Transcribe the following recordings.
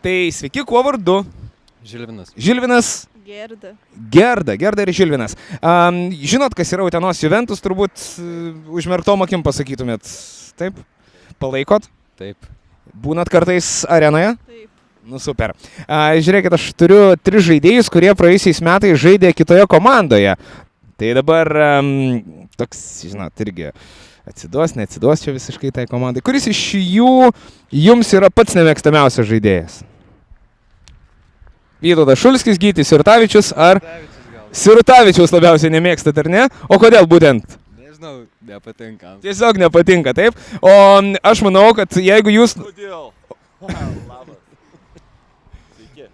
Tai sveiki, kuo vardu? Žilvinas. Žilvinas. Gerda. Gerda ir Žilvinas. Žinot, kas yra Utenos Juventus, turbūt užmerktom akim pasakytumėt. Taip? Palaikot? Taip. Būnat kartais arenoje? Taip. Nu super. Žiūrėkit, aš turiu 3 žaidėjus, kurie praėjusiais metais žaidė kitoje komandoje. Tai dabar toks, žinot, irgi neatsiduos čia visiškai tai komandai. Kuris iš jų jums yra pats nemėgstamiausias žaidėjas? Vytautas Šulskis, Gytis Sirutavičius ar Sirutavičiaus labiausiai nemėgstat, ar ne? O kodėl būtent? Nežinau, nepatinka. Tiesiog nepatinka, taip? O aš manau, kad jeigu jūs... Kodėl? Labas. Sveiki.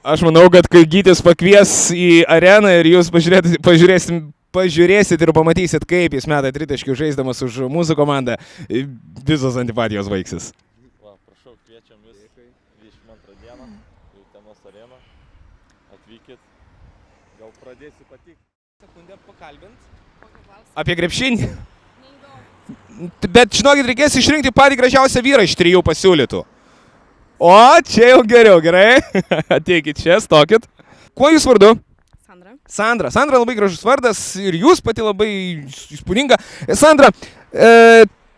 Aš manau, kad kai Gytis pakvies į areną ir jūs pažiūrėsit ir pamatysit, kaip jis meta tritaškių žaisdamas už mūsų komandą, visos antipatijos baigsis. Va, prašau, kviečiam vis 22 dieną į Utenos areną. Atvykit. Gal pradėsi patikti. Sekundę pakalbint. Apie krepšinį. Bet žinokit, reikės išrinkti patį gražiausią vyrą iš 3 pasiūlytų. O, čia jau geriau, gerai. Ateikit čia, stokit. Kuo jūs vardu? Sandra. Sandra labai gražus vardas ir jūs pati labai įspūdinga. Sandra,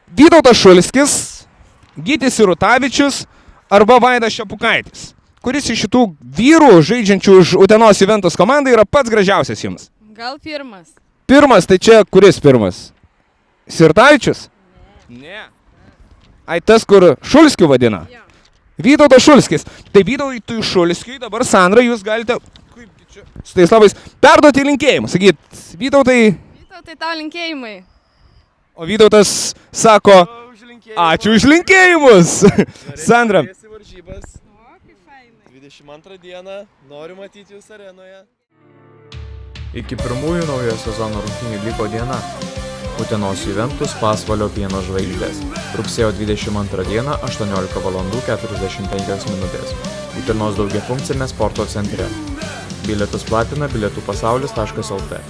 Vytautas Šulskis, Gytis Sirutavičius arba Vaidas Šepukaitis. Kuris iš šitų vyrų, žaidžiančių už Utenos Juventus komandą, yra pats gražiausias jums? Gal pirmas? Pirmas, tai čia kuris pirmas? Sirutavičius? Ne. Ai, tas, kur Šulskių vadina? Jo. Vytautas Šulskis. Tai Vytautui Šulskiui dabar, Sandra, jūs galite... Su tais labais perduoti linkėjimus. Sakyt, Vytautai... Vytautai, tau linkėjimai. O Vytautas sako... Ačiū už linkėjimus. Sandra. Varžybas. O, kaip fainai. 22 dieną. Noriu matyti jūs arenoje. Iki pirmųjų naujojo sezono rungtynių liko diena. Utenos Juventus Pasvalio pieno žvaigždės. Rugsėjo 22 dieną 18 valandų 45 minutės. Utenos daugiafunkciame sporto centre. Bilietus platina bilietų pasaulis.lt.